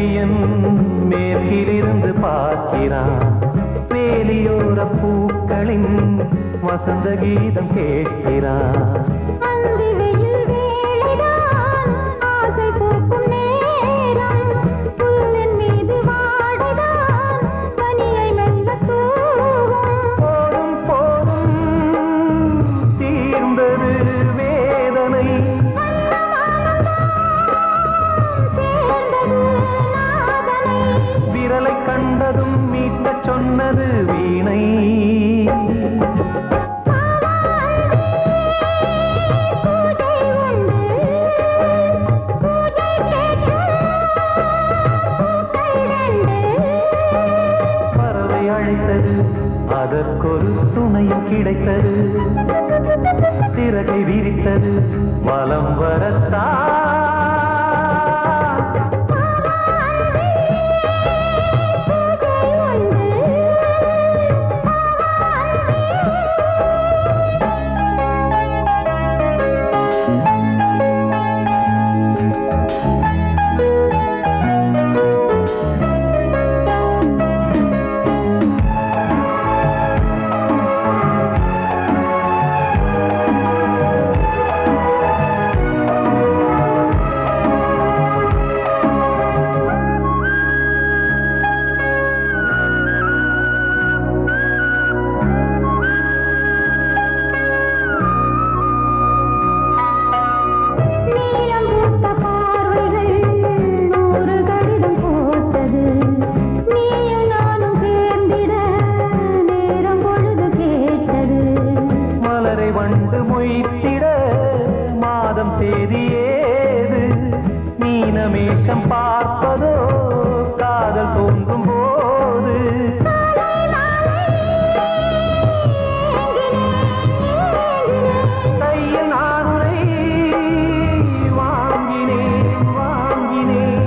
சூரியன் மேற்கிலிருந்து பார்க்கிறான். வேலியோர பூக்களின் வசந்த கீதம் கேட்கிறான். கண்டதும் மீட்ட சொன்னது வீணை. பறவை அழைத்தது, அதற்கொரு துணையும் கிடைத்தது. சிறகை விரித்தது, வலம் வரத்தா. வண்டு மொய்த்திட மாதம் தேதியேது. மீனமேஷம் பார்ப்பதோ காதல் தோன்றும் போது. கையில் நானுரை வாங்கினேன் வாங்கினேன்.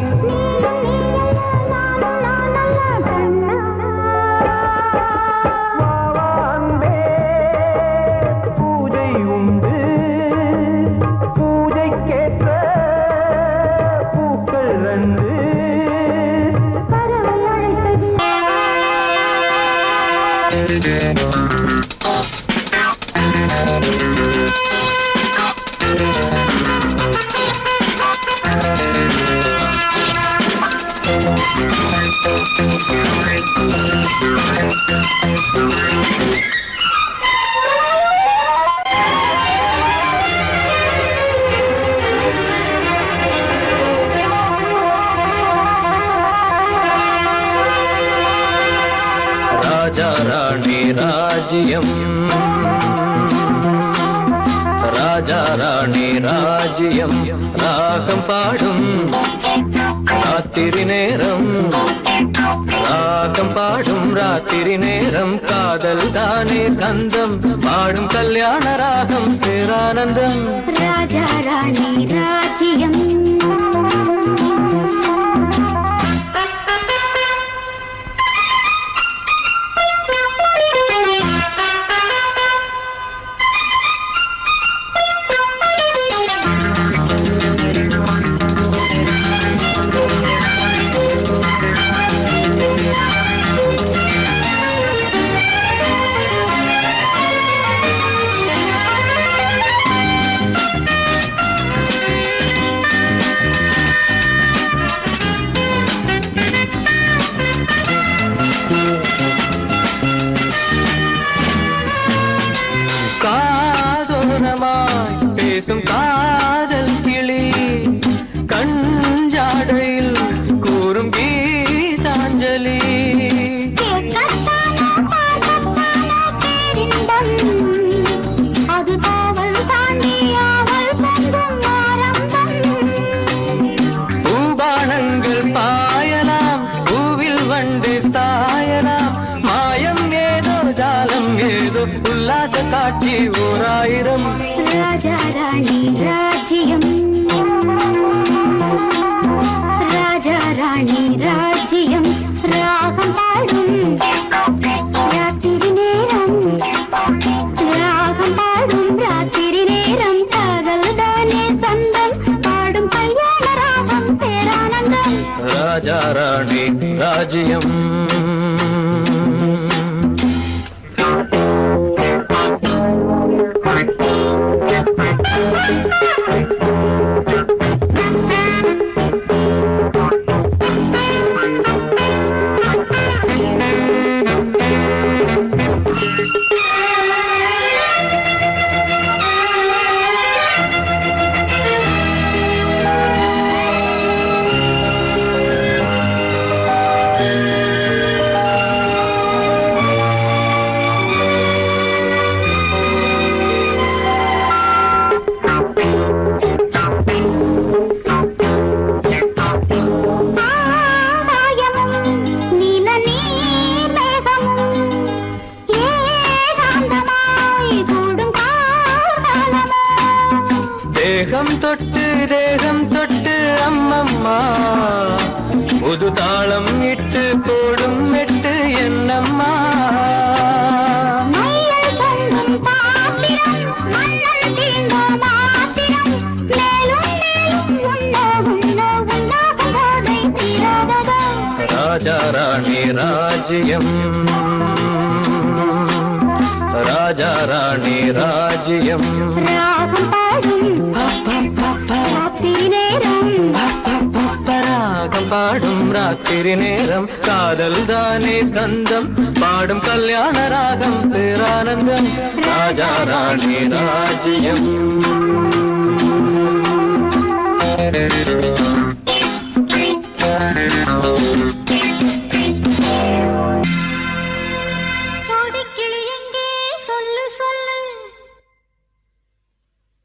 ராஜா ராணி ராஜ்யம், ராஜா ராணி ராஜ்யம். ராகம் பாடும் ராத்திரி நேரம், ராகம் பாடும் ராத்திரி நேரம். காதல் தானே கந்தம், பாடும் கல்யாண ராகம் பேரானந்தம். ராஜா ராணி ராஜ்யம். பேசும் காதல் கிளி கஞ்சாடையில் கூறும் கீதாஞ்சலி. பூபானங்கள் பாயலாம், பூவில் வண்டு தாயலாம். மாயம் ஏதோ ஜாலம் ஏதோ, உல்லாச காட்சி ஓராயிரம். ராஜா ராணி ராஜ்யம், ராஜா ராணி ராஜ்யம். ராகம் பாடும் ராத்திரி நேரம், ராகம் பாடும் ராத்திரி நேரம். காதல் தானே சொந்தம், பாடும் கல்யாண ராகம் பேரானந்தம். ராஜா ராணி ராஜ்யம். தேகம் தொட்டு அம்மம்மா புது தாளம் இட்டு போடும் மெட்டு என்னம்மா. ராஜா ராணி ராஜ்யம், ராஜா ராணி ராஜ்யம். ராகம் பாடும் ராத்திரி நேரம் காதல் தானே கந்தம் பாடும் கல்யாண ராகம் பேரானந்தம். ராஜா ராணி ராஜ்யம்.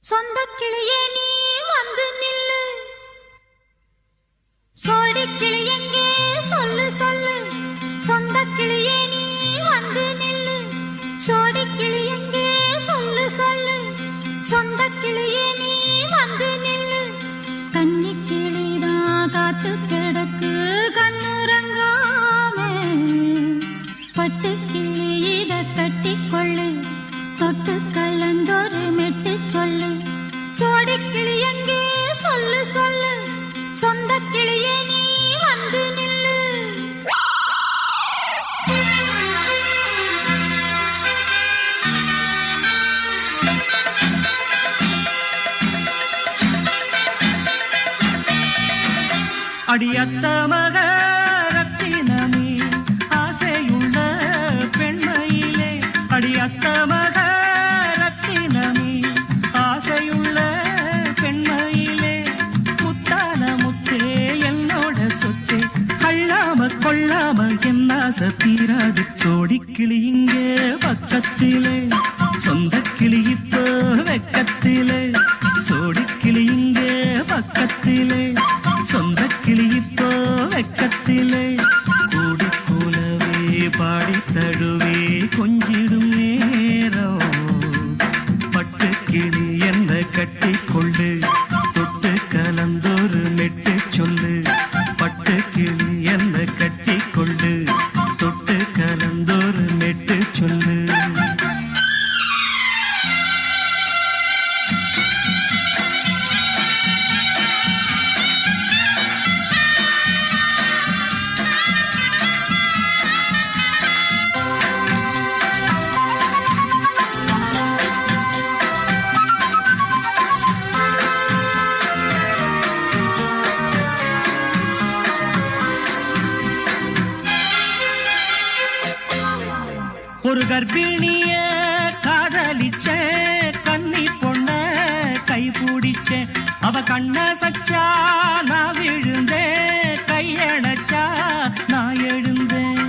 சொந்த கிளியே நீ வந்து நில்லு, சோடி கிளி எங்கே சொல்லு சொல்லு. சொந்த கிளியே நீ வந்து நில்லு, சோடி கிளி எங்கே சொல்லு சொல்லு. சொந்த கிளியே நீ வந்து நில்லு. கன்னி கிளிதான் காத்து கிடக்கு கண்ணுறங்காமே, பட்டு கிளி இத கட்டிக்கொள்ளு, தொட்டு கலந்தொரு மெட்டு சொல்லு. சோடி கிளி எங்கே சொல்லு சொல்லு. சொந்த கிளியே நீ வந்து நில்லு. அடியத்த மக ரத்தினமே ஆசையுள்ள பெண்மையிலே, அடியத்த மக ரத்தினமே ஆசையுள்ள பெண்மையிலே, முத்தான முத்தே என்னோட சொத்தே, அள்ளாம கொள்ளாம என்ன சத்தீராது. சோடிக்கிளி இங்கே பக்கத்திலே, சொந்த கிளி இப்போ வெக்கத்திலே. சோடிக்கிளி இங்கே பக்கத்திலே, சொந்த கிளி இப்போ வெக்கத்திலே. கூடி கூலவே பாடி தழுவே கொஞ்சிடும் நேரம், பட்டு கிளி என்ன கட்டிக்கொள்ளு, தொட்டு கலந்தொரு மெட்டு சொல்லு. பட்டு கிளி என்ன கட்டிக்கொள்ளு, தொட்டு கலந்தொரு மெட்டு சொல்லு. ஒரு கர்ப்பிணிய காதலிச்ச கன்னி பொண்ண கை பிடிச்ச, அவ கண்ண சச்சா நான் விழுந்தேன், கையடைச்சா நான் எழுந்தேன்.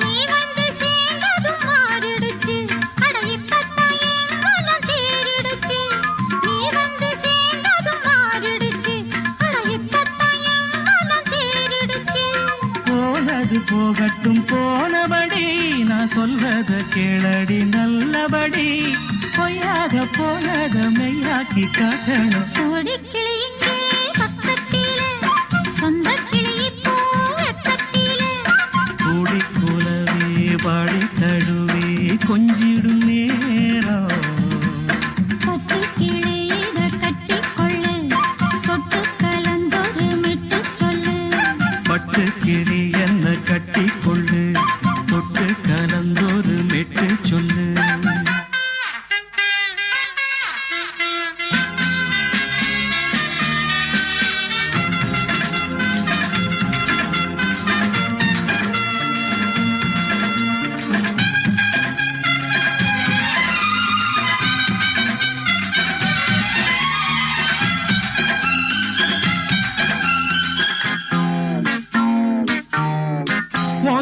நீ வந்து சேர்ந்ததும் மாறிடுச்சு, அட இப்பத்தான் என் மனம் தேறிடுச்சு. நீ வந்து சேர்ந்ததும் மாறிடுச்சு, அட இப்பத்தான் என் மனம் தேறிடுச்சு. போனது போகட்டும் போனபடி, நான் சொல்றத கேளடி நல்லபடி. பொய்யாக போனத மெய்யாக்கி காட்டணும். சோடி கிளி இங்கே பக்கத்திலே, சொந்த கிளி இப்போ வெக்கத்திலே. கூடி கூலவே பாடி தழுவே கொஞ்சிடும் நேரம், பட்டு கிளி இத கட்டிக்கொள்ளு, தொட்டு கலந்தொரு மெட்டு சொல்லு. பட்டு பட்டுக்கிளி என்ன கட்டிக்கொள்ளு தொட்டு கலந்தொரு மெட்டு சொல்லு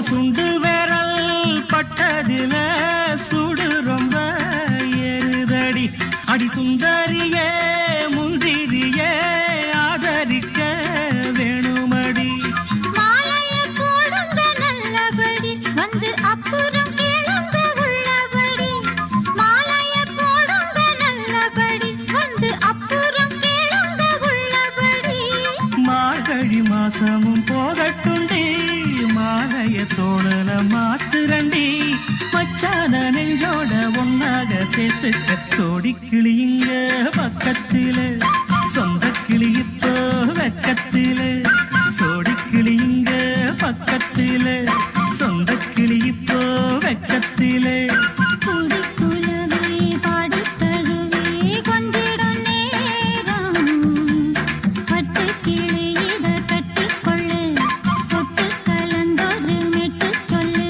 சுண்டு விரல் பட்டதில சுடு ரொம்ப ஏறுதடி அடி சுந்தரியே முந்திரியே ஆதரிக்க வேணுமடி மாலைய போடுங்க நல்லபடி வந்து அப்புறம் கேளுங்க உள்ளபடி மாலைய போடுங்க நல்லபடி வந்து அப்புறம் கேளுங்க உள்ளபடி மார்கழி மாசமும் போகட்டுண்டி மாலைய தோழல மாத்துரண்டி மச்சான நெஞ்சோட ஒன்னாக சேர்த்துக்க சோடி கிளியுங்க பக்கத்தில சொந்த கிளி இப்போ வெக்கத்தில சோடி கிளியுங்க பக்கத்தில சொந்த கிளி இப்போ வெக்கத்தில குடிக்குலவே பாடித் தழுவே கொஞ்சிடும் நேரம் பட்டு கிளி இத கட்டிக்கொள்ளு தொட்டு கலந்தொரு மெட்டு சொல்லு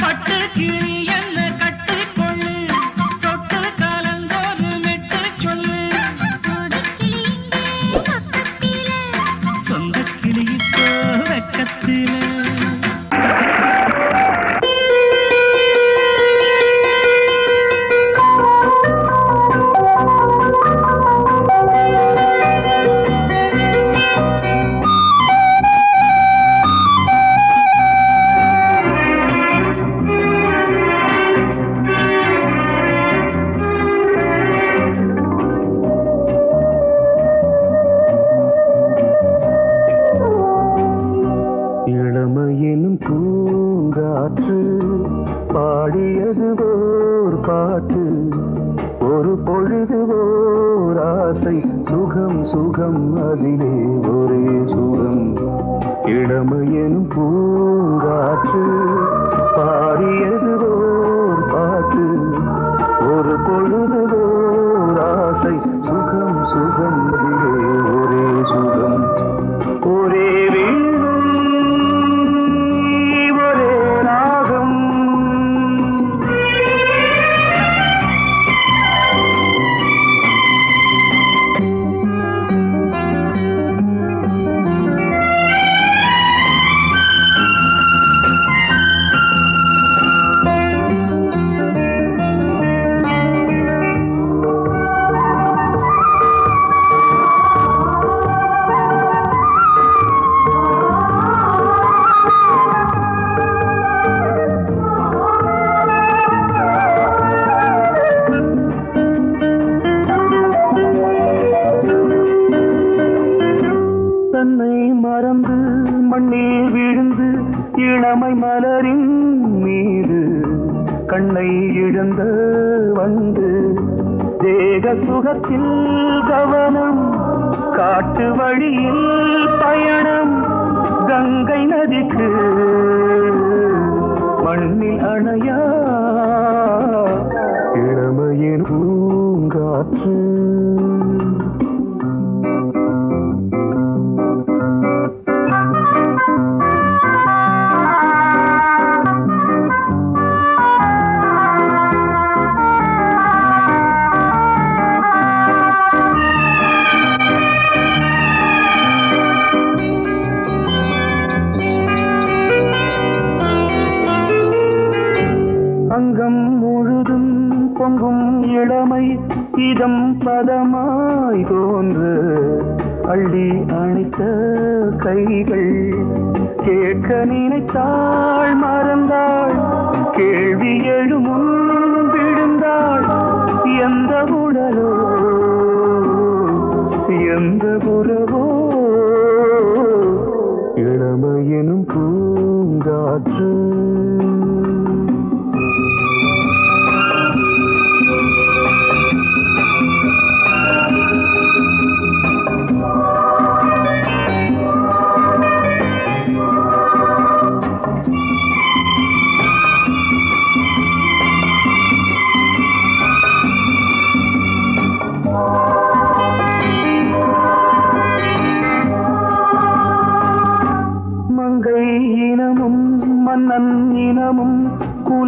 பட்டு கிளி என்ன கட்டிக்கொள்ளு சொட்டு கலந்தொரு மெட்டு சொல்லு சோடிக்கிளி இங்கே பக்கத்திலே சொந்த கிளி இப்போ வெக்கத்தில இளமையினும் பூங்காற்று பாடியது ஓர் பாட்டு ஒரு பொழுது ஓர் ஆசை சுகம் சுகம் அதிலே ஒரே சுகம் இளமையினும் பூங்காற்று பாடியது ஓர் பாட்டு ஒரு பொழுது ஓர் ஆசை சுகம் சுகம் அதிலே ஒரே சுகம் ஒரே மறந்து மண்ணில் விழுந்து இளமை மலரின் மீது கண்ணை இழந்த வந்து தேக சுகத்தில் கவனம் காட்டு வழியில் பயணம் கங்கை நதிக்கு மண்ணில் அணையா இளமையின் பூங்காற்று அங்கம் முழுதும் பொங்கும் இளமை இதம் பதமாய் தோன்று அள்ளி அணைத்த கைகள் கேட்க நினைத்தாள் மறந்தாள் கேள்வி எழுமுன் விழுந்தாள் எந்த உடலோ எந்த புறவோ இளமையெனும் பூங்காற்று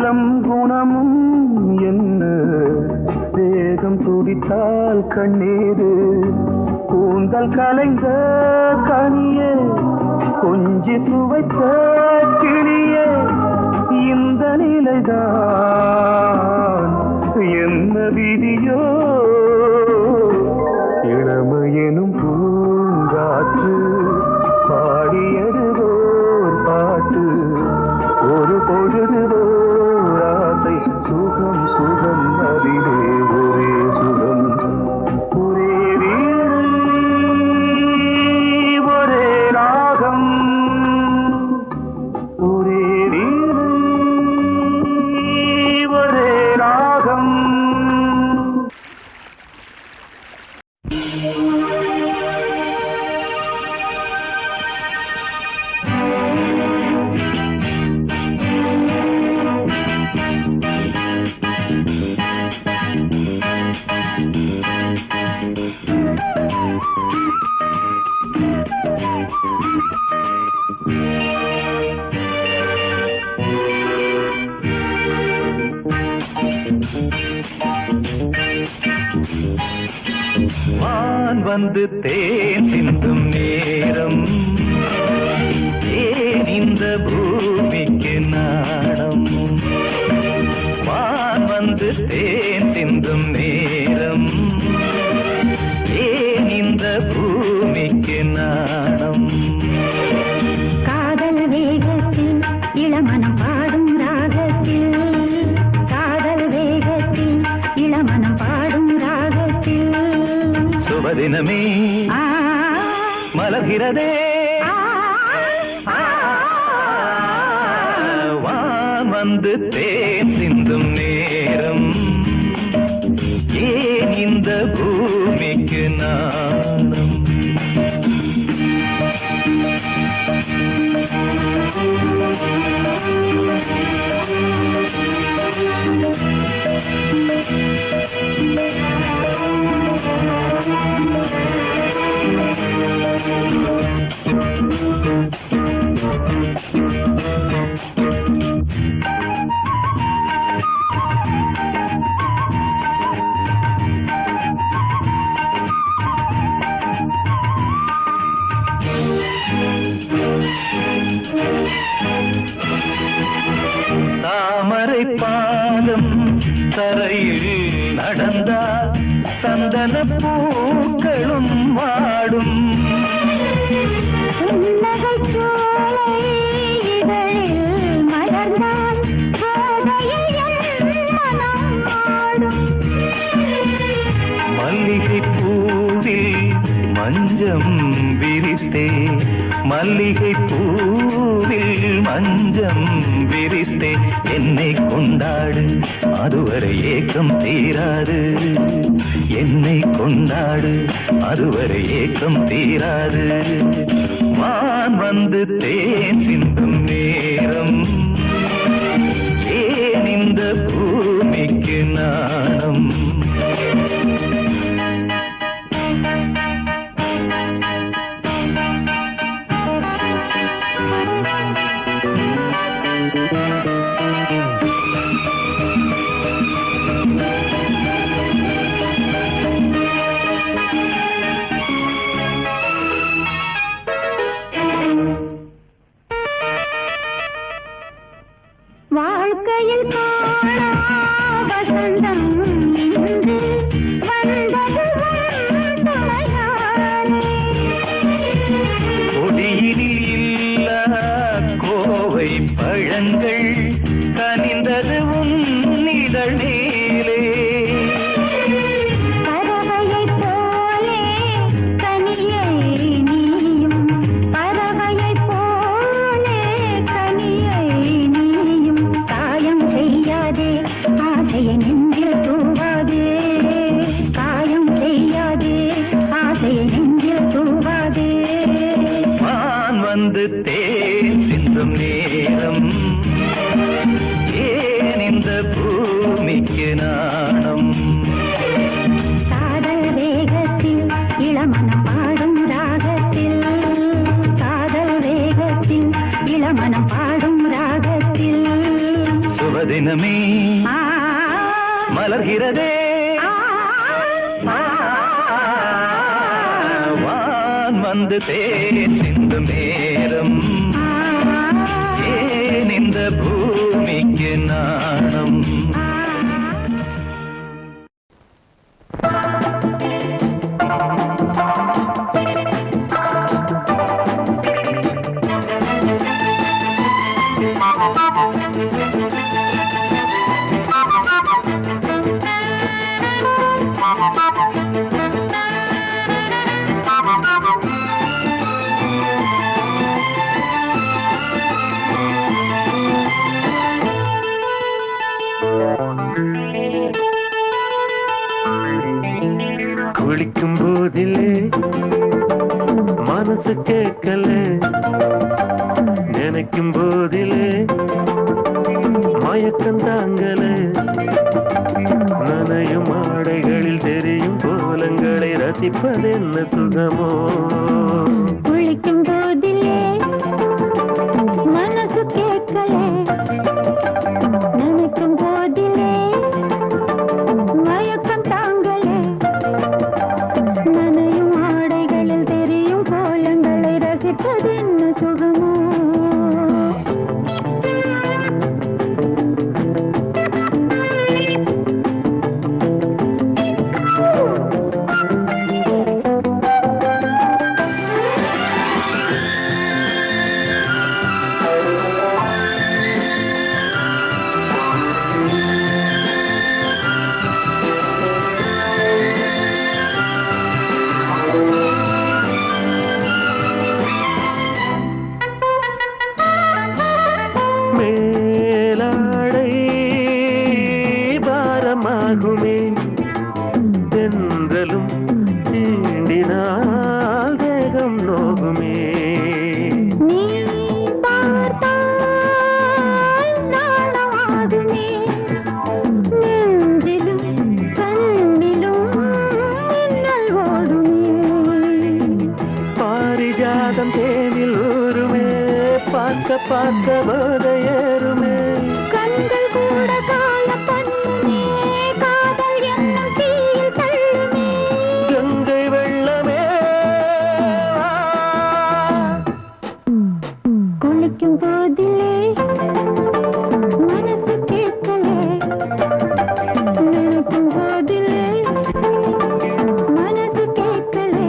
உள்ளம் குணமும் என்ன வேகம் துடித்தால் கண்ணீரு கூந்தல் கலைந்த கனியே கொஞ்சி சுவைத்த கிளியே இந்த நிலைதான் என்ன விதியோ இளமையெனும் பூங்காற்று பாடியதுவோர் பாட்டு ஒரு பொழுதுவோர் ஆசை சுகம் சுகம் அதிலே ஒரே சுகம் ஒரே வீடு ஒரே ராகம் ஒரே வீடு ஒரே ராகம். வான் வந்து தேன் சிந்தும் நேரம் ஏன் இந்த பூமிக்கு நாணம் வான் வந்து தேன் சிந்தும் நேரம் ஏன் இந்த பூமிக்கு நாணம் காதல் வேகத்தில் இளமனம் பாடும் ராகத்தில் காதல் வேகத்தில் இளமனம் பாடும் ராகத்தில் சுபதினமே மலர்கிறதே வான் வந்து தேன் சிந்தும் நேரம் ஏன் இந்த பூமிக்கு நாணம் தாமரை பாதம் தரையில் நடந்தால் சந்தன பூக்களும் வாடும் புன்னகைச் சோலை இதழில் மலர்ந்தால் கோதையில் என் மனம் ஆடும். மல்லிகை பூவில் மஞ்சம் விரித்தே மல்லிகை பூவில் மஞ்சம் விரித்தே என்னை கொண்டாடு அதுவரை ஏக்கம் தீராது என்னை கொண்டாடு அதுவரை ஏக்கம் தீராது வான் வந்து தேன் சிந்தும் நேரம் ஏன் இந்த பூமிக்கு நாணம் வாழ்க்கையில் காணா வசந்தம் இன்று வந்தது உன் துணையாலே. கொடியினில் இல்லா கோவை பழங்கள் கனிந்தது உன்னிதழ் மேலே பறவையைப் போலே கனியை நீயும் பறவையைப் போலே கனியை நீயும் காயம் செய்யாதே ஆசையை நெஞ்சில் தூவாதே காயம் செய்யாதே ஆசையை நெஞ்சில் தூவாதே. வான் வந்து தேன் சிந்தும் நேரம் ஏன் இந்த பூமிக்கு நாணம் காதல் வேகத்தில் இளமனம் பாடும் ராகத்தில் காதல் வேகத்தில் இளமனம் பாடும் ராகத்தில் சுபதி தினமே மலர்கிறதே வான் வந்து தேன் சிந்தும் நேரம் ஏன் இந்த பூமிக்கு நாணம் குளிக்கும் போதிலே மனசு கேட்கல நினைக்கும் போதிலே மயக்கம் தாங்கல நனையும் ஆடைகளில் தெரியும் கோலங்களை ரசிப்பதென்ன சுகமோ குளிக்கும் போதிலே மனசு கேட்கல நினைக்கும் போதிலே மயக்கம் தாங்கலே நனையும் ஆடைகளில் தெரியும் கோலங்களை ரசிப்பதென்ன சுகமோ மேலாடை பாரமாகுமே தென்றலும் தீண்டினால் தேகம் நோகுமே நீ பார்த்தால் நாணமாகுமே நெஞ்சிலும் கண்ணிலும் மின்னல் ஓடுமே பாரிஜாதம் தேனில் ஊருமே பார்க்க பார்க்க போதையேறுமே கண்கள் கூட கால பண்ணுமே காதல் என்னும் தீயில் தள்ளுமே கங்கை வெள்ளமே குளிக்கும் போதிலே மனசு கேட்கலே நினைக்கும் போதிலே மனசு கேட்கலே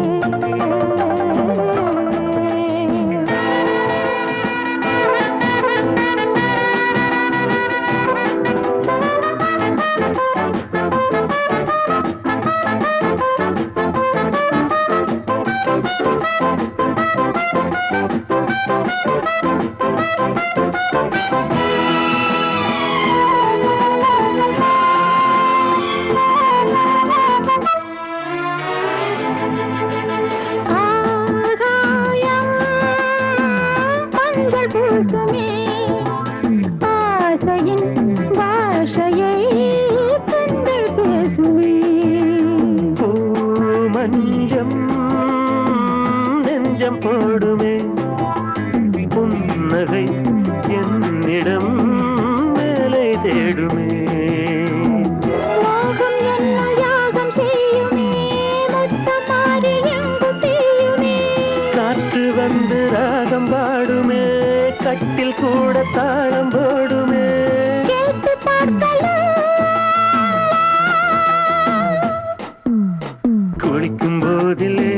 ஆகாயம் மஞ்சள் பூசுமே ஆசையின் பாஷையை கண்கள் பேசுமே பூ மஞ்சம் நெஞ்சம் போடுமே புன்னகை என்னிடம் வேலை தேடுமே மோகம் என்னும் யாகம் செய்யுமே முத்தமாரி எங்கும் தீயுமே காற்று வந்து ராகம் பாடுமே கட்டில் கூட தாளம் போடுமே கேட்டு பார்க்கலாம் குளிக்கும் போதிலே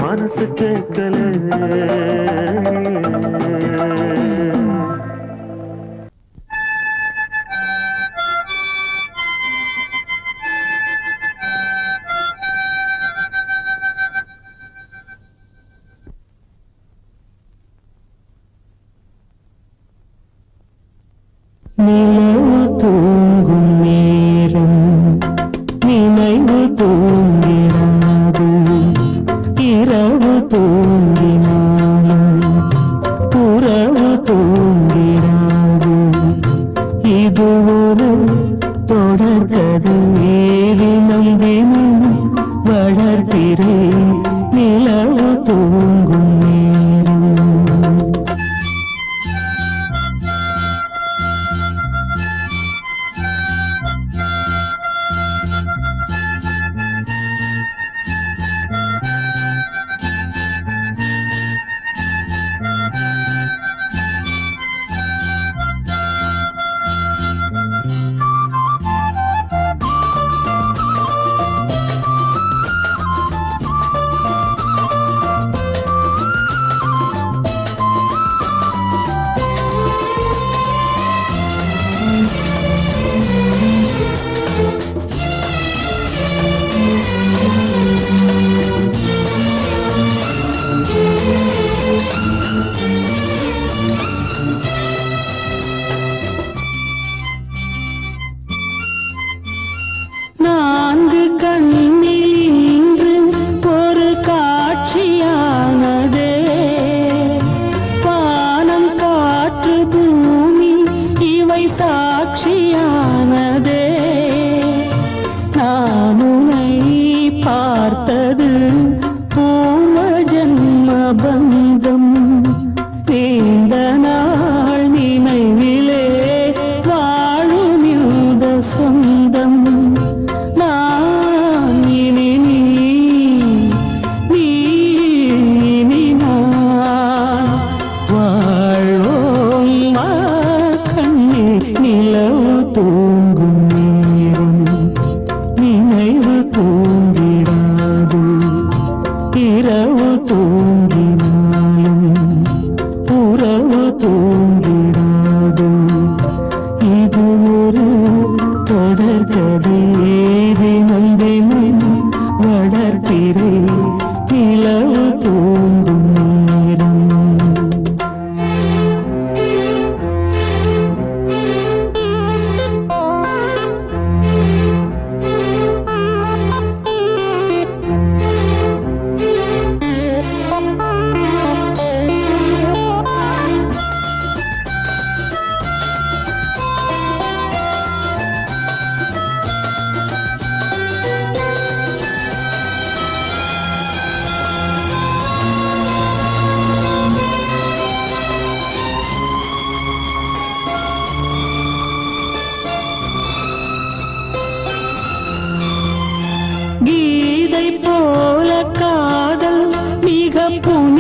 மனசு கேட்கல நிலவு தூங்கும் நேரம் நினைவு தூங்கினாது இரவு தூங்கினாலும்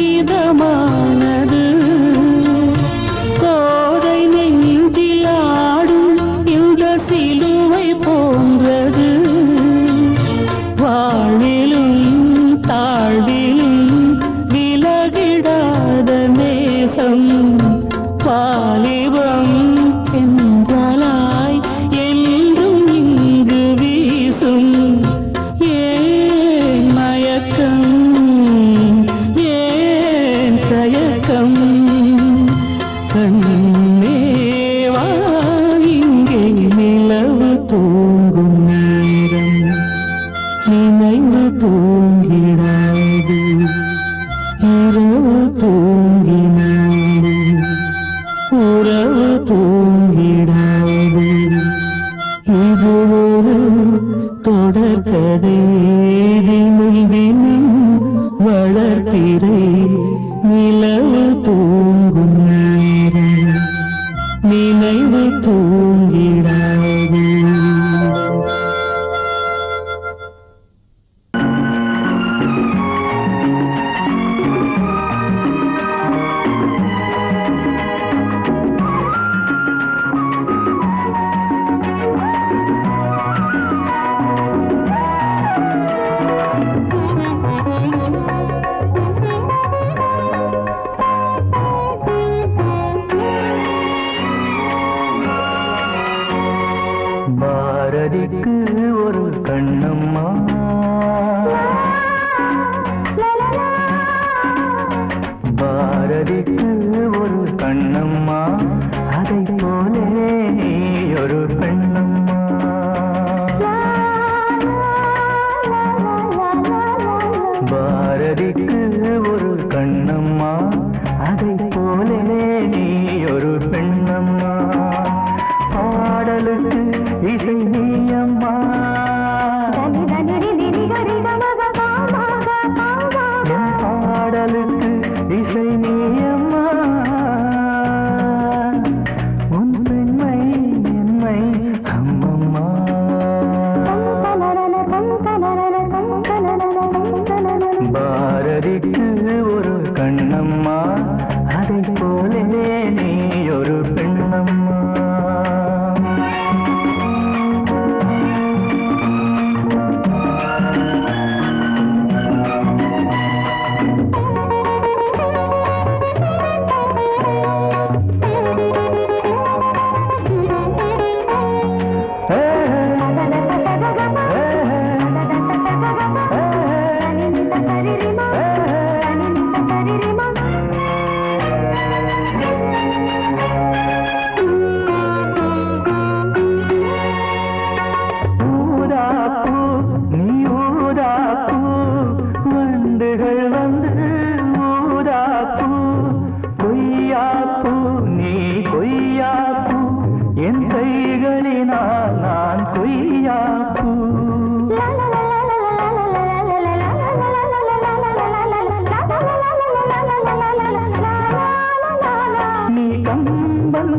மிதமானது கோதை நெஞ்சில் ஆடும் இந்த சிலுவை போன்றது வாழ்விலும் தாழ்விலும் விலகிடாத நேசம் வாலிபம் என்றாலாய் என்றும் இங்கு வீசும் ஏன் மயக்கம் ஏன் தயக்கம் கண்ணேவா இங்கே நிலவு தூங்கும் நேரம் நினைவு தூங்கிடாது இரவு தூங்கினாடு உறவு தூங்கிடாது இது ஒரு தொடர்கதை தினம் தினம் வளர்ப்பிறை நிலவு தூங்கும் நேரம் நினைவு தூங்கிடாது பாரதிக்கு ஒரு கண்ணம்மா பாரதிக்கு ஒரு கண்ணம்மா அதை போலே நீ ஒரு பெண்ணம்மா பாரதிக்கு ஒரு கண்ணம்மா அதை போலே நீ ஒரு பெண்ணம்மா பாடலுக்கு இசை நீயம்மா பாடலுக்கு இசை நீயம்மா உன் பெண்மை என்னை அம்மம்மா பாரதிக்கு ஒரு கண்ணம்மா அதை போலே நீ ஒரு பெண்ணம்மா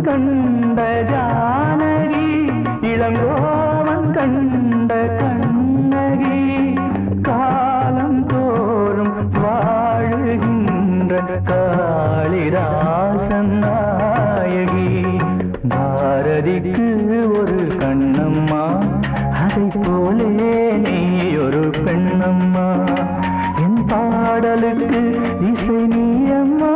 கண்ட ஜானகி இளங்கோவன் கண்ட கண்ணகி காலம் தோறும் வாழுகின்ற காளிதாசன் நாயகி பாரதிக்கு ஒரு கண்ணம்மா அதை போலே நீ ஒரு பெண்ணம்மா என் பாடலுக்கு இசை நீயம்மா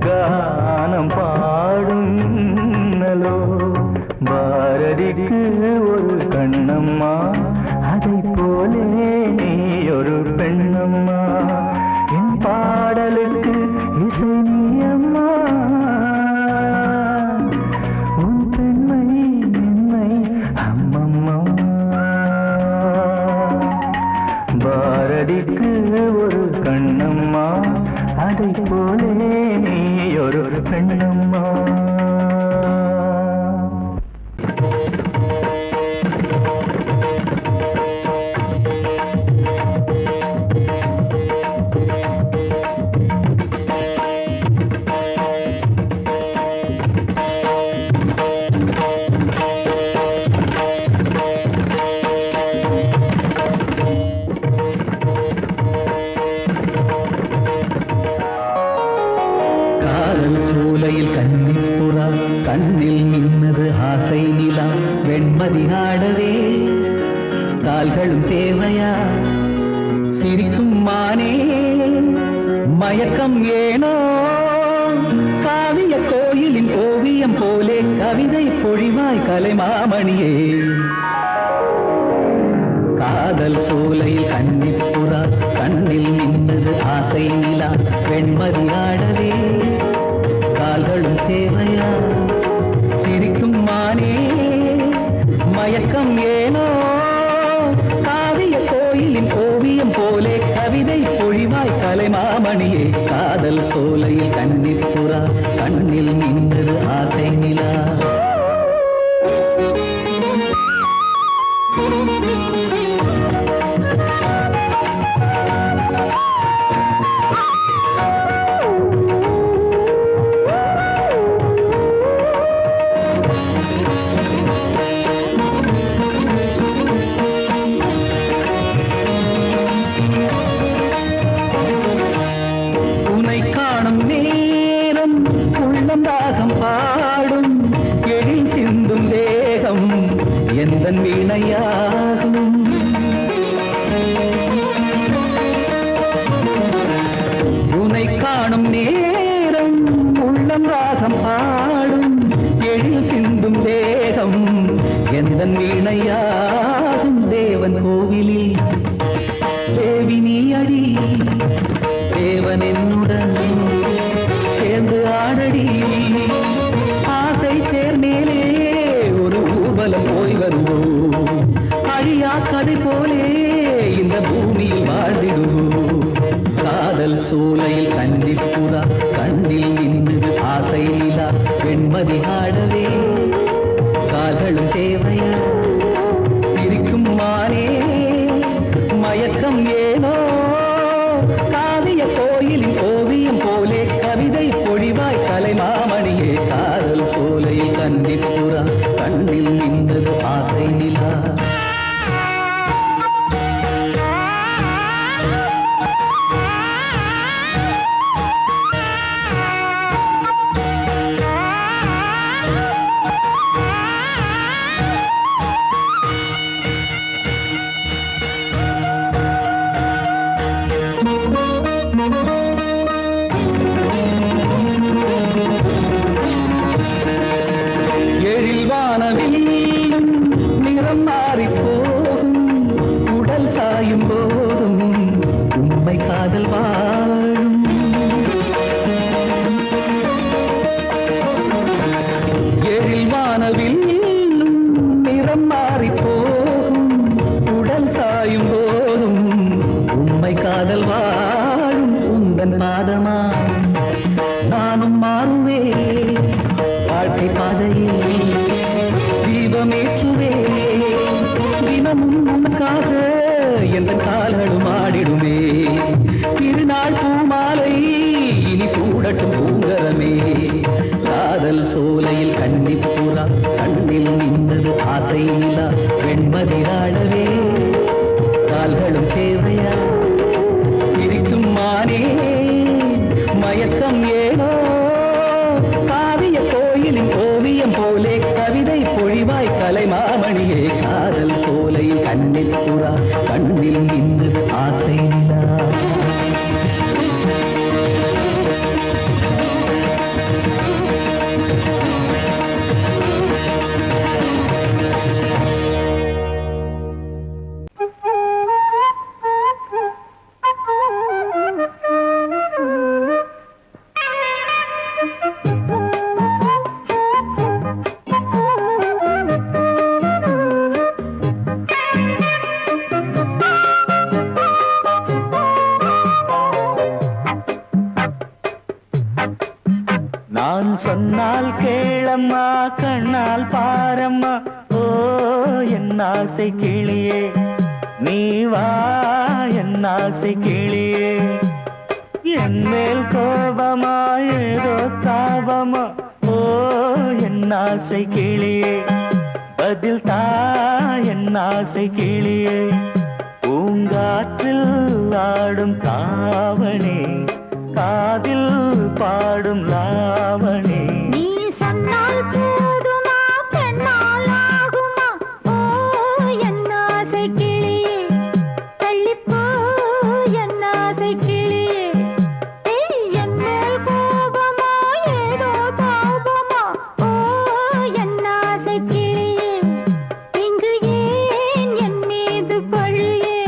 கானம் பாடும் மின்னலோ பாரதிக்கு ஒரு கண்ணம்மா அதை போலே நீ ஒரு பெண்ணம்மா என் பாடலுக்கு இசை நீ அம்மா உன் பெண்மை என்னை அம்மம்மா பாரதிக்கு ஒரு கண்ணம்மா அதை போலே நீ ஒரு பெண்ணம்மா கண்ணில் நின்னது ஆசை நிலா வெண்மதி ஆடவே கால்களும் தேவையா சிரிக்கும் மானே மயக்கம் ஏனோ காவிய கோயிலின் ஓவியம் போலே கவிதை பொழிவாய் கலைமாமணியே காதல் சோலையில் கன்னிப்புறா கண்ணில் நின்னது ஆசை நிலா வெண்மதி ஆடவே கால்களும் தேவையா சிரிக்கும் மானே மயக்கம் ஏனோ காவிய கோயிலின் ஓவியம் போலே கவிதை பொழிவாய் கலைமாமணியே காதல் சோலையில் கன்னிப்புறா கண்ணில் நின்றது ஆசை நிலா வீணையாகும் உனை காணும் நேரம் உள்ளம் ராகம் பாடும் எழில் சிந்தும் தேகம் எந்தன் வீணையாகும் தேவன் கோவிலில் தேவி நீ அடி தேவன் என்னுடன் சேர்ந்து ஆடடி ஆசை சேர்மேலே ஒரு ஊர்வலம் போய் வருவோம் அழியா கதை போலே இந்த பூமியில் வாழ்ந்திடுவோம் காதல் சோலையில் கன்னிப்புறா கண்ணில் நின்று ஆசை நிலா வெண்மதி ஆடவே கால்களும் தேவையா சிரிக்கும் மானே மயக்கம் ஏனோ காவிய கோயிலின் ஓவியம் போலே கவிதை பொழிவாய் கலைமாமணியே காதல் சோலையில் கன்னிப்புறா கண்ணில் நின்றது ஆசை நிலா நான் சொன்னால் கேளம்மா கண்ணால் பாரம்மா ஓ என் ஆசை கிளியே நீ வா என் ஆசை கிளியே என் மேல் கோபமா ஏதோ தாபமா ஓ என் ஆசை கிளியே பதில் தா என் ஆசை கிளியே பூங்காற்றில் ஆடும் தாவணி காதில் பாடும் லாவணி நீ சொன்னால் போதுமா பெண்ணால் ஆகுமா ஓ என் ஆசை கிளியே தள்ளிப்போ என் ஆசை கிளியே என் மேல் கோபமா ஏதோ தாபமா ஓ என் ஆசை கிளியே இங்கு ஏன் என் மீது பழியே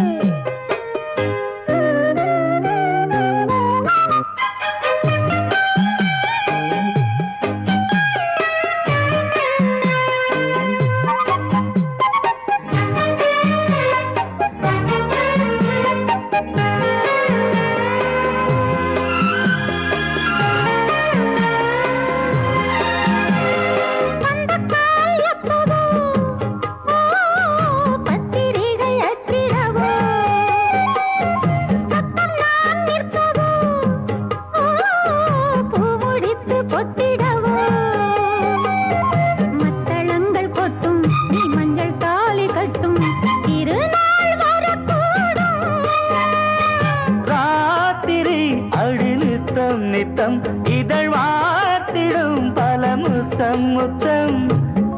நித்தம் இதழ் வார்த்திடும் பல முத்தம் முத்தம்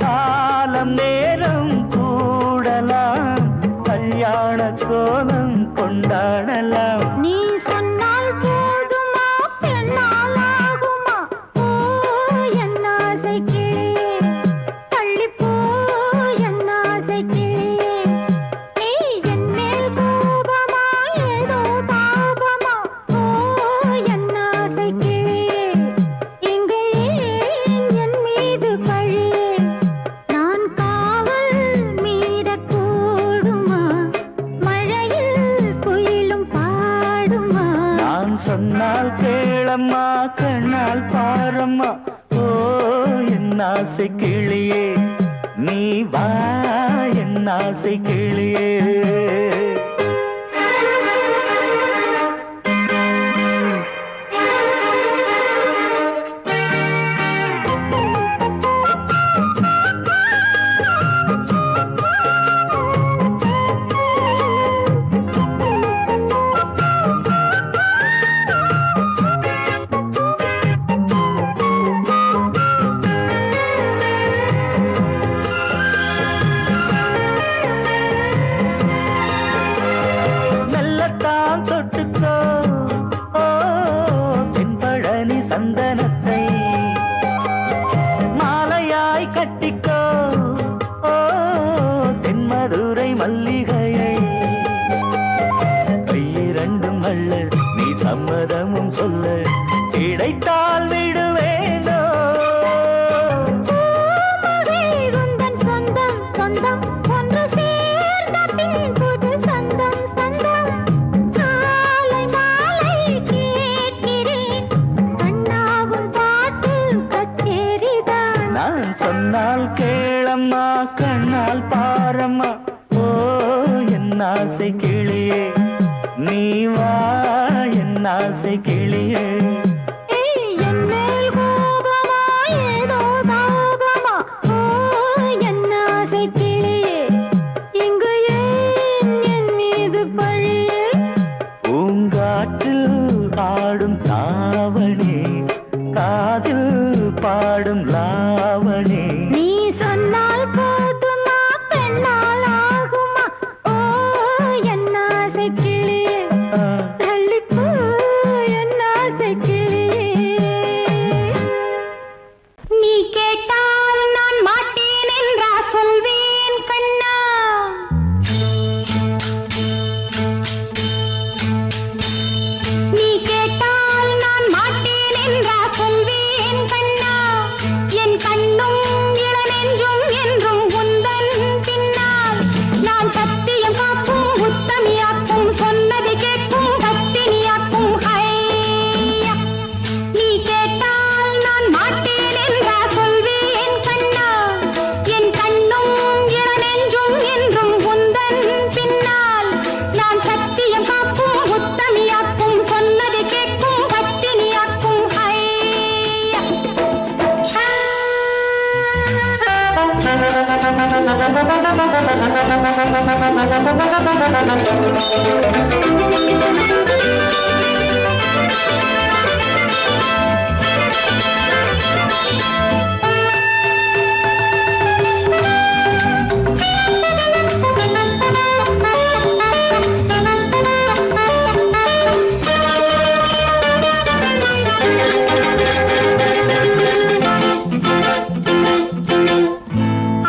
காலம் நேரம் கூடலாம் கல்யாண கோலம் கொண்டாடலாம் நீ சொன்னால் போதுமா பெண்ணால் ஆகுமா ஓ என் ஆசை கிளியே தள்ளிப்போ என் ஆசை கிளியே நீ என் மேல் கோபமா ஏதோ தாபமா ஓ என் ஆசை கிளியே இங்கே என் மீது பழியே நான் காவல் மீறக்கூடுமா மழையில் குயிலும் பாடுமா நான் சொன்னால் கேளம்மா கண்ணால் பாரம்மா ஓ என் ஆசை கிளியே நீ வா என் ஆசை கிளியே மெல்லத்தான் தொட்டுக்கோ ஓ தென்பழனி சந்தனத்தை மாலையாய் கட்டிக்கோ ஓ தென்மதுரை மல்லிகையை கையிரண்டும் அள்ள நீ சம்மதமும் சொல்ல கிடைத்தால் விடுவேனோ உந்தன் சொந்தம் சொந்தம் ஒன்று சேர்ந்த பின் புது சொந்தம் சொந்தம் காலை மாலை கேட்கிறேன் கண்ணாவும் பாட்டு கச்சேரிதான் நான் சொன்னால் கேளம்மா கண்ணால் பாரம்மா ஓ என் ஆசை கிளியே நீ வா என் ஆசை கிளியே என் மேல் கோபமா ஏதோ தாபமா ஓ என் ஆசை கிளியே இங்கு ஏன் என் மீது பழியே பூங்காற்றில் ஆடும் தாவணி காதில் பாடும் லாவணி நீ சொன்னால் போதுமா பெண்ணால் ஆகுமா ஓ என் ஆசை கிளியே தள்ளிப்போ என் ஆசை கிளியே நீ கேட்டால் நான் மாட்டேன் என்றா சொல்வேன் கண்ணா நீ கேட்டால் நான் மாட்டேன் என்றா சொல்வேன் கண்ணா என் கண்ணும்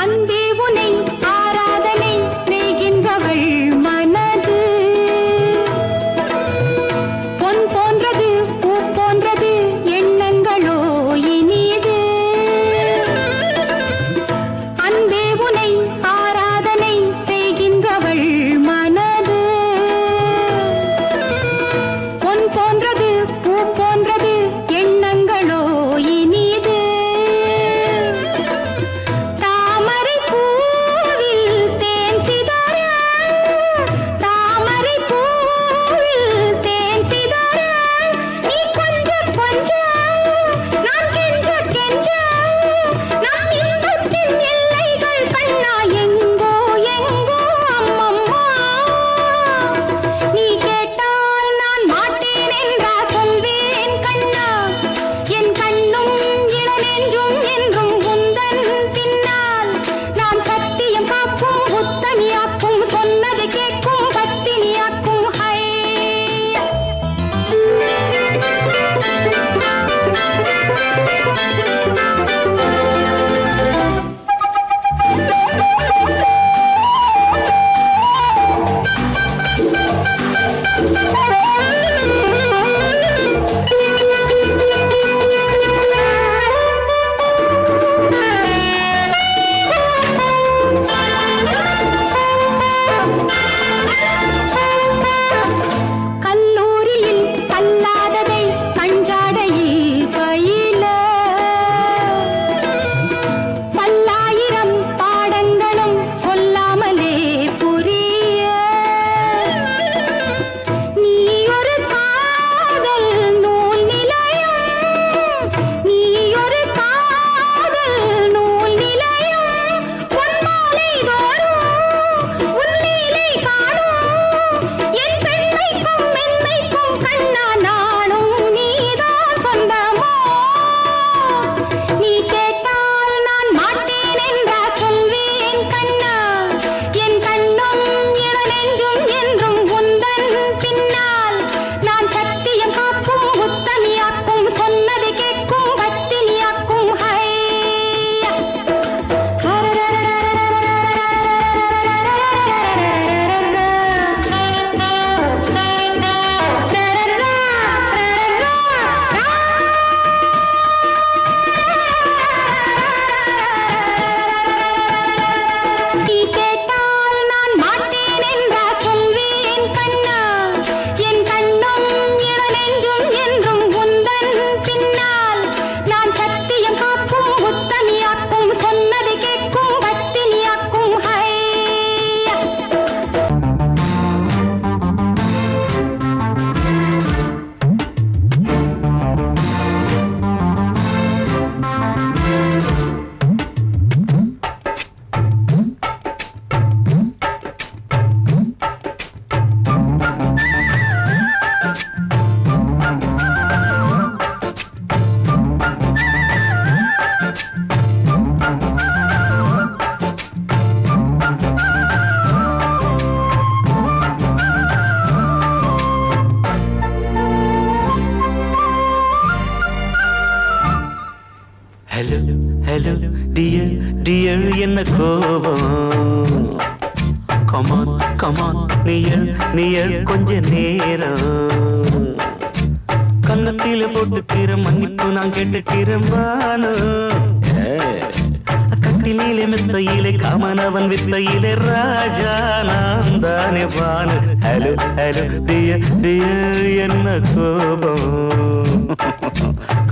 அன்பே உனை ஆராதனை செய்கின்றவள் மனது பொன் போன்றது பூ போன்றது எண்ணங்களோ இனிது அன்பே உனை ஆராதனை செய்கின்றவள் மனது பொன் போன்றது பூ போன்றது எண்ணங்களோ இனிது தாமரை பூவில் தேன் சிதற தாமரை பூவில் தேன் சிதற நீ கொஞ்ச கொஞ்ச நான் கெஞ்ச கெஞ்ச நம் இன்பத்தின் எல்லைகள் கண்ணா எங்கோ எங்கோ அம்மம்மா நீ கேட்டால் நான் மாட்டேன் என்றா சொல்வேன் கண்ணா என் கண்ணும் இளநெஞ்சும் என்றும் உந்தன் பின்னால் நான் சத்தியம் காக்கும் உத்தமியாக்கும் சொன்னதை கேட்கும் பத்தினியாக்கும் ஹை கல்லூரியில் கல்லாததை கஞ்சாடையில் பயில பல்லாயிரம் பாடங்களும் சொல்லாமலே புரிய நீ ஒரு காதல் நூல் நிலையம் நீ ஒரு காதல் நூல் நிலையம் உன் மாலை தோறும் உன் லீலை காணும் என் பெண்மைக்கும் மென்மைக்கும் கண்ணா நானும் நீதான் சொந்தமோ நீ கேட்டால் நான் மாட்டேன் என்றா சொல்வேன் கண்ணா என் கண்ணும் இளநெஞ்சும் என்றும் உந்தன் பின்னால் நான் சத்தியம் காக்கும் உத்தமியாக்கும் சொன்னதை கேட்கும் பத்தினியாக்கும் ஹை நீ கேட்டால் நான் மாட்டேன் என்றா சொல்வேன் கண்ணா என் கண்ணும் இளநெஞ்சும் என்றும் உந்தன் பின்னால் நான் சத்தியம் காக்கும் உத்தமியாக்கும் சொன்னதை கேட்கும் பத்தினியாக்கும் hi hello hello dear dear என்ன கோபம் கமான் கமான் நியர் நியர் கொஞ்ச நேரம் கன்னத்தில போட்டுக்கிற மன்னிப்பு நான் கேட்டுக்கிறேன் வானு கட்டிலே மெத்தையிலே காமனவன் வித்தையிலே ராஜா நான் தானே வானு ஹலோ ஹலோ டியர் டியர் என்ன கோபம்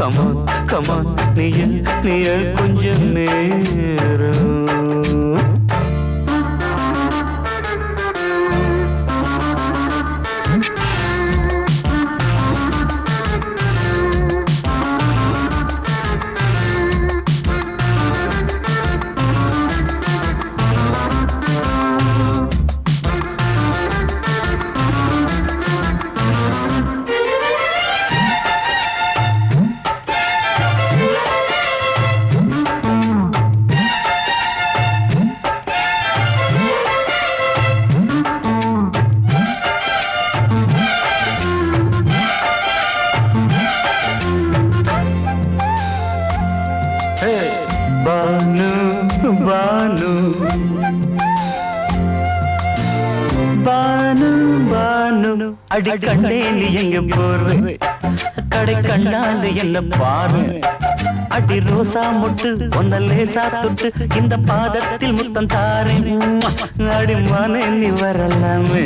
கமான் கமான் நீய கொஞ்சம் நேரம் அடி கண்ணே நீ எங்க போற கடை கண்ணால என்ன பாரு அடி ரோசா முட்டு ஒன்ன லேசா தொட்டு இந்த பாதத்தில் முத்தம் தாரேன் அடி மானே நீ வரலாமே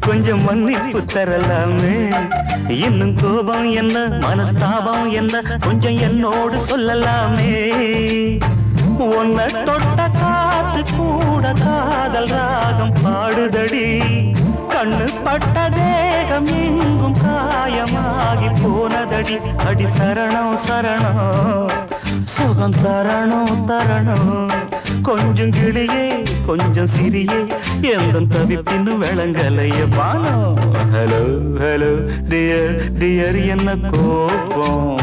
கொஞ்சம் மன்னிப்பு தரலாமே இன்னும் கோபம் என்ன மனஸ்தாபம் என்ன கொஞ்சம் என்னோடு சொல்லலாமே உன்னை தொட்ட காத்து கூட காதல் ராகம் பாடுதடி கண்ணு பட்ட தேகம் எங்கும் காயமாகி போனதடி அடி சரணம் சரணம் சுகம் தரணும் தரணும் கொஞ்சம் கிளியே கொஞ்சம் சிறியே எந்த தவிப்பின்னு விளங்கலைய பானோ ஹலோ ஹலோ டியர் டியர் என்ன கோபம்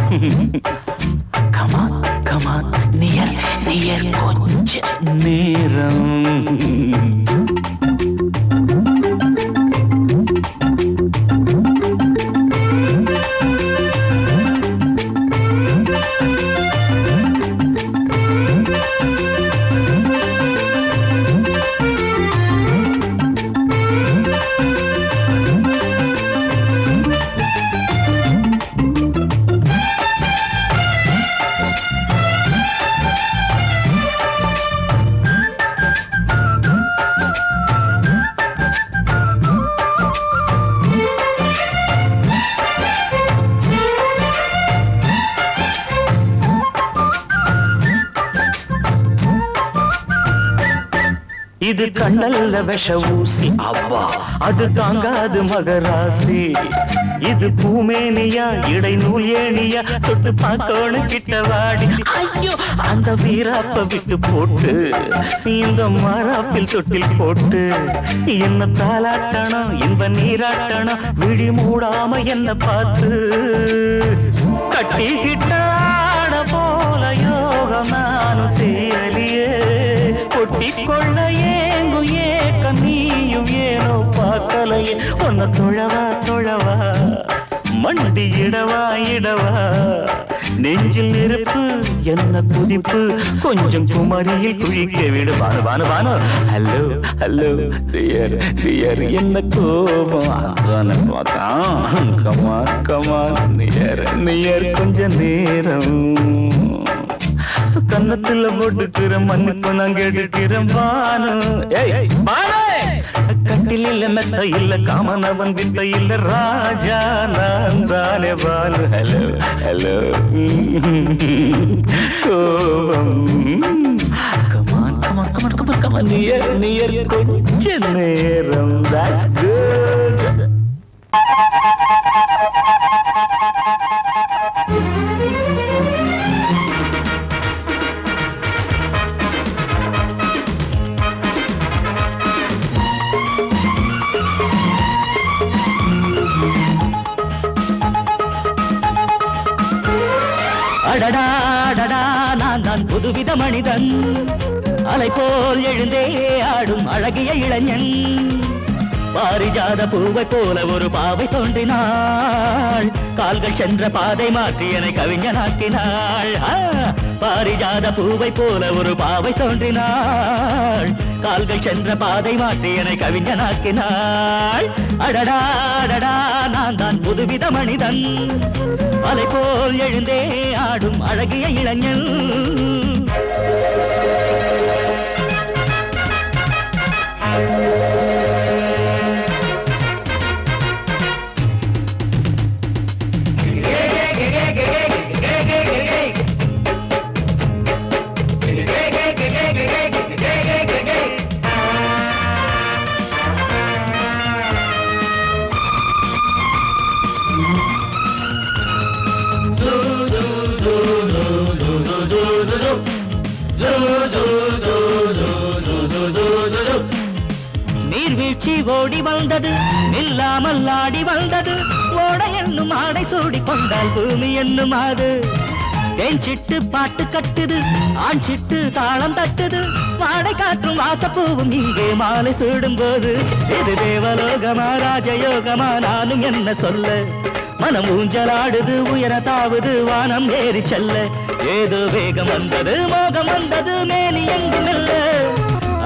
கமான் கமான் நியர் நியர் கொஞ்ச நேரம் இது கண்ணல்ல விஷ ஊசி அவ்வா அது தாங்காது மகராசி இது பூமேனியா இடை நூல் ஏனியா தொட்டு பார்த்தோன்னு கிட்ட வாடி ஐயோ அந்த வீராப்ப விட்டு போட்டு இந்த மாறாப்பில் தொட்டில் போட்டு என்ன தாலாட்டணும் இன்ப நீராட்டணும் விழி மூடாம என்ன பார்த்து கட்டிக்கிட்ட போல யோகம் நானும் சேரலியே கொட்டிக்கொள்ள ஏங்கு ஏக்க நீயும் ஏனோ பார்க்கலையே உன்னை தொழவா தொழவா மண்டி இடவா இடவா நெஞ்சில் நெருப்பு என்ன குதிப்பு கொஞ்சம் குமரியில் குழிக்க விடு Banu Banu Banu hello hello dear dear என்ன கோபம் அதான பார்த்தான் கமான் கமான் நியர் நியர் கொஞ்ச நேரம் கன்னத்துல போட்டுக்கிற மன்னிப்பு நான் கேட்டுக்கிறேன் பானு கட்டில் இல்ல மெத்த இல்ல காமனவன் வித்த இல்ல ராஜா நான் தானே பானு ஹலோ ஹலோ கோபம் come on come on come on come on come on near near கொஞ்ச நேரம் that's good அடடா நான் தான் புதுவித மனிதன் அலை போல் எழுந்தே ஆடும் அழகிய இளைஞன் பாரிஜாத பூவை போல ஒரு பாவை தோன்றினாள் கால்கள் சென்ற பாதை மாற்றி என்னை கவிஞனாக்கினாள் பாரிஜாத பூவை போல ஒரு பாவை தோன்றினாள் கால்கள் சென்ற பாதை மாற்றி என்னை கவிஞனாக்கினாள் அடடா அடடா நான் தான் புதுவித மனிதன் அலை போல் எழுந்தே ஆடும் அழகிய இளைஞன் நீர்வீழ்ச்சி ஓடி வந்தது நில்லாமல் ஆடி வந்தது ஓட என்னும் ஆடை சூடி கொண்டால் பூமி என்னும் ஆடு தேஞ்சிட்டு பாட்டு கட்டுது ஆண் சிட்டு தாளம் தட்டுது வாடை காற்றும் வாசப்பூவும் இங்கே மாலை சூடும் போது இது தேவலோகமா ராஜயோகமா நானும் என்ன சொல்ல மனம் ஊஞ்சலாடுது உயர தாவுது வானம் ஏறி செல்ல ஏதோ வேகம் வந்தது மோகம் வந்தது மேனி எங்கும் இல்ல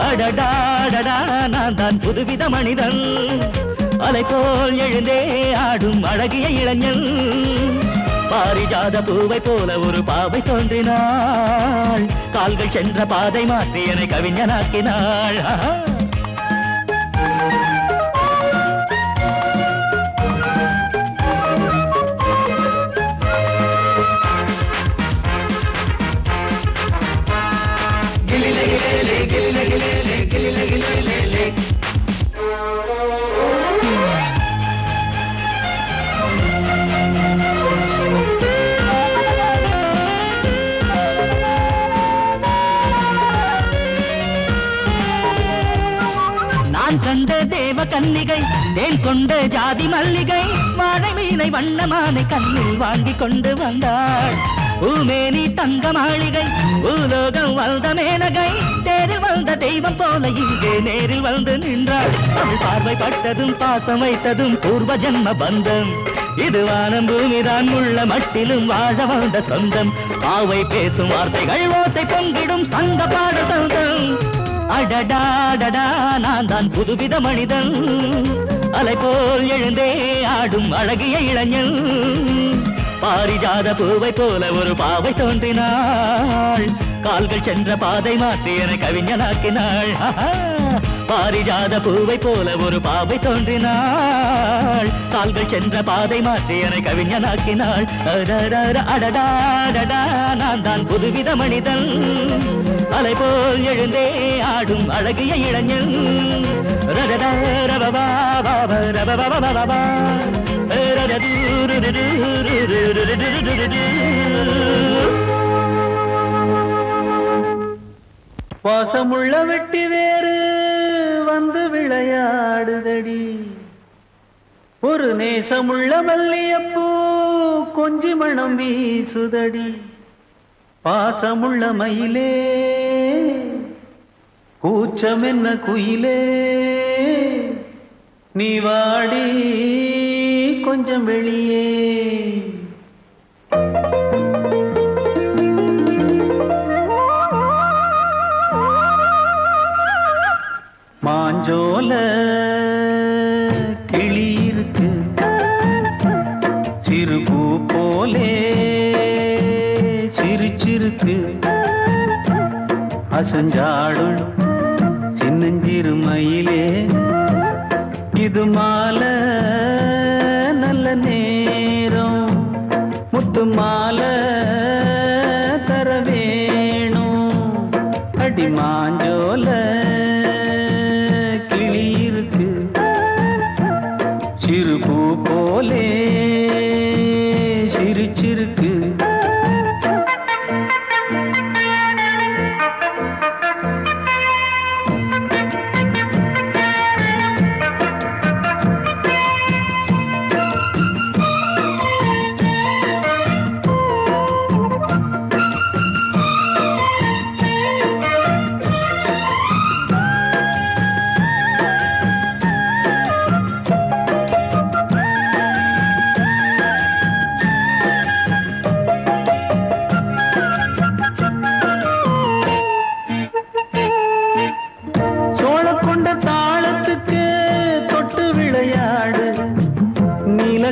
அடடா அடடா நான் தான் புதுவித மனிதன் அலை போல் எழுந்தே ஆடும் அழகிய இளைஞன் பாரிஜாத பூவை போல ஒரு பாவை தோன்றினாள் கால்கள் சென்ற பாதை மாற்றி என்னை கவிஞனாக்கினாள் நான் கண்ட தேவ கன்னிகை தேன் கொண்ட ஜாதி மல்லிகை வாழை மீனை வண்ணமானை கண்ணில் வாங்கி கொண்டு வந்தாள் பூமேனி தங்க மாளிகை பூலோகம் வந்த மேனகை தேரில் வந்த தெய்வம் போல இங்கே நேரில் வந்து நின்றாள் அவள் பார்வைப்பட்டதும் பாசம் வைத்ததும் பூர்வ ஜன்ம பந்தம் இது வானம் பூமிதான் உள்ள மட்டிலும் வாழ வந்த சொந்தம் ஆவை பேசும் வார்த்தைகள் ஓசை பொங்கிடும் சங்க பாட சொந்தம் அடடாடடா நான் தான் புதுவித மனிதன் அலை போல் எழுந்தே ஆடும் அழகிய இளைஞன் பாரிஜாத பூவை போல ஒரு பாவை தோன்றினாள் கால்கள் சென்ற பாதை மாற்றி என கவிஞனாக்கினாள் பாரிஜாத பூவை போல ஒரு பாவை தோன்றினாள் கால்கள் சென்ற பாதை மாற்றி என கவிஞனாக்கினாள் அடடாடடா நான் தான் புதுவித மனிதன் அலை போல் எழுந்தே ஆடும் அழகிய இளைஞன் வாசமுள்ள வெட்டி வேறு வந்து விளையாடுதடி ஒரு நேசமுள்ள மல்லியப்பூ கொஞ்சி மணம் வீசுதடி பாசமுள்ள மயிலே கூச்சம் என்ன குயிலே நீ வாடி கொஞ்சம் வெளியே மாஞ்சோல கிளி இருக்கு சிறுபூ போலே சிரிச்சிருக்கு அசஞ்சாடும் சின்னஞ்சிறு மயிலே இது மாலை நல்ல நேரம் முத்து மாலை தர வேணும் அடி மாஞ்சோல கிளி இருக்கு சிறுபூ போலே சிரிச்சிருக்கு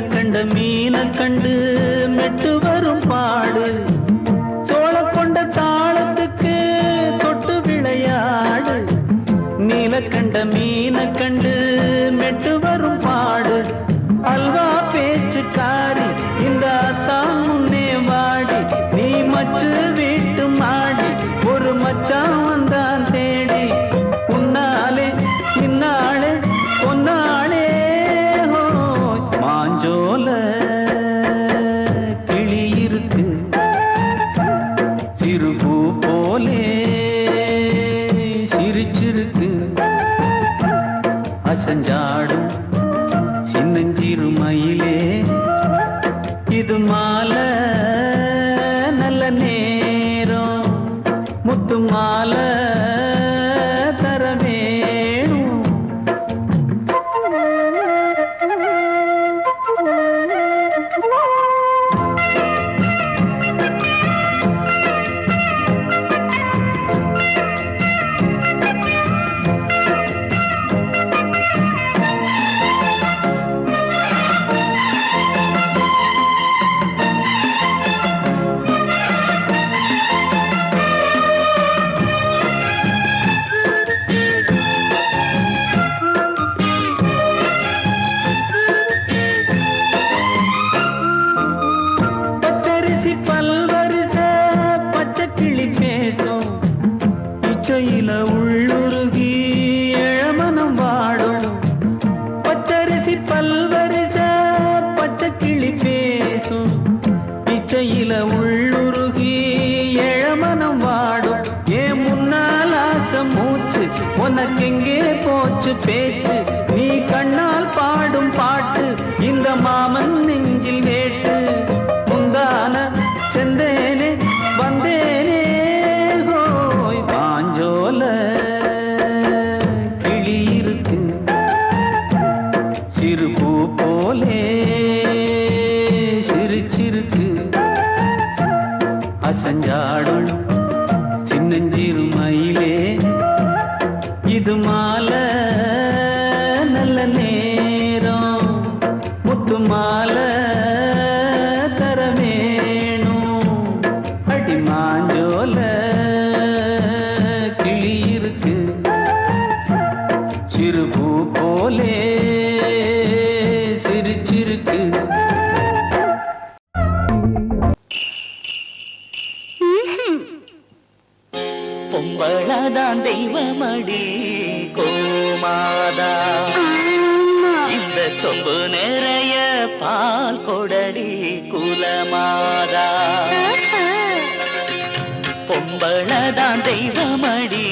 கண்ட மீன கண்டு மெட்டு வரும் பாடு சோழ கொண்ட தாளத்துக்கு தொட்டு விளையாடு நீல கண்ட மீன கண்டு மெட்டு வரும் பாடு அல்வா பேச்சுக்காரி இந்த அத்தான் முன்னே வாடி நீ மச்சு வீட்டு மாடி ஒரு மச்சான் வந்தான் தேடி உன்னாலே இன்னாலே பொன்னாலே மாஞ்சோல கிளி இருக்கு சிறுபூ போலே சிரிச்சிருக்கு அசஞ்சாடும் சின்னஞ்சிறு மயிலே இது மாலை நல்ல நேரம் முத்து மாலை தர வேணும் இச்சையில உள்ளுருகி எழமனம் வாடும் ஏன் முன்னால் ஆசை மூச்சு உனக்கெங்கே போச்சு பேச்சு நீ கண்ணால் பாடும் பாட்டு இந்த மாமன் நெஞ்சில் நேட்டு முந்தான செந்தேனே வந்தேனே ஹோய் பாஞ்சோல கிளி இருக்கு சிறு பூ போலே சிரிச்சிருக்கு அசஞ்சாடும் சின்னஞ்சிறு மயிலே இது மாலை நல்ல நேரம் முத்து மாலை தர வேணும் அடி மாஞ்சோல கிளி இருக்கு சிறு பூ போலே சிரிச்சிருக்கு பொம்பளதான் தெய்வமடி கோமாதா இந்த சொம்பு நிறைய பால் கொடடி குலமாதா பொம்பளதான் தெய்வமடி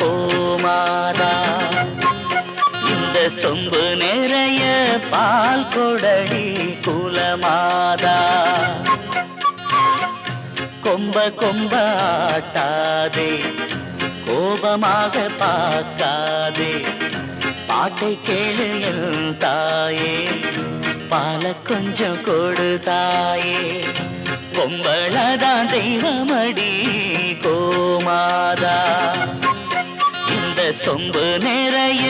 கோமாதா இந்த சொம்பு நிறைய பால் கொடடி குலமாதா கொம்ப கொம்ப ஆட்டாதே கோபமாக பார்க்காதே பாட்டை கேளு என் தாயே பால கொஞ்சம் கொடு தாயே பொம்பளதான் தெய்வமடி கோமாதா இந்த சொம்பு நிறைய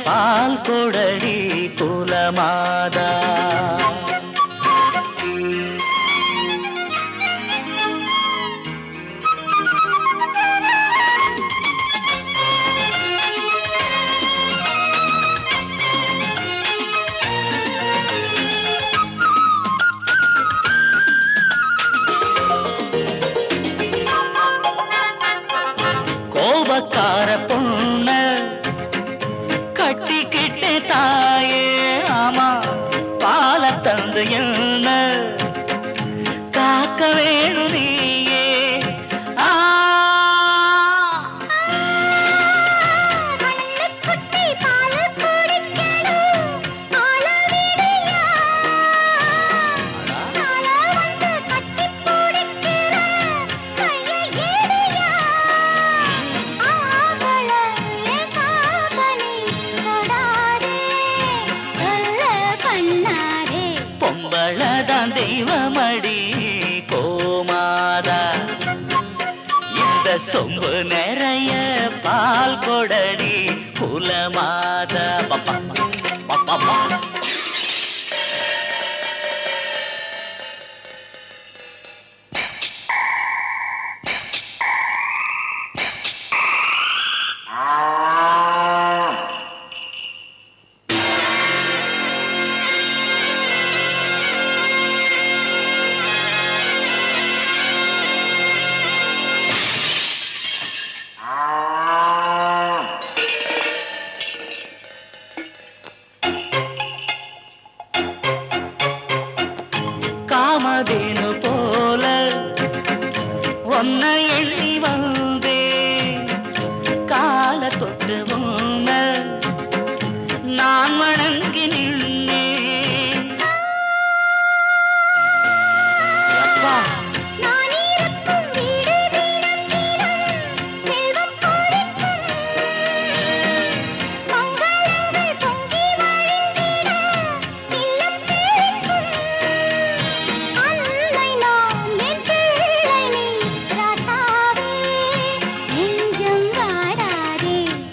பால் கொடடி குலமாதா கோபக்கார பொண்ண கட்டிக்கிட்ட தாயே ஆமா பால தந்து என்ன காக்க வேணும் நீயே பொம்பளதான் தெய்வமடி கோமாதா இந்த சொம்பு நிறைய பால் கொடடி குலமாதா பப்பா பப்பா காமதேனு போல உன்னை எண்ணி வந்தே கால தொட்டு உன்ன நான் வணங்கி நின்னே அப்பா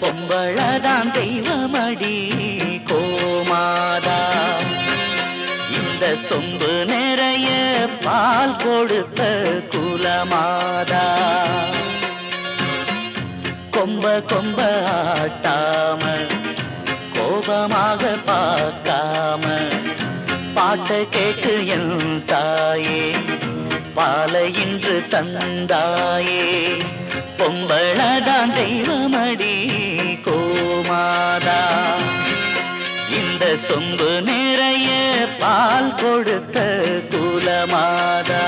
பொம்பளதான் தெய்வமடி கோமாதா இந்த சொம்பு நிறைய பால் கொடுத்த குலமாதா கொம்ப கொம்ப ஆட்டாம கோபமாக பார்க்காம பாட்டை கேட்டு என் தாயே பாலை இன்று தந்தாயே பொம்பளதான் தெய்வமடி கோமாதா இந்த சொம்பு நிறைய பால் கொடுத்த குலமாதா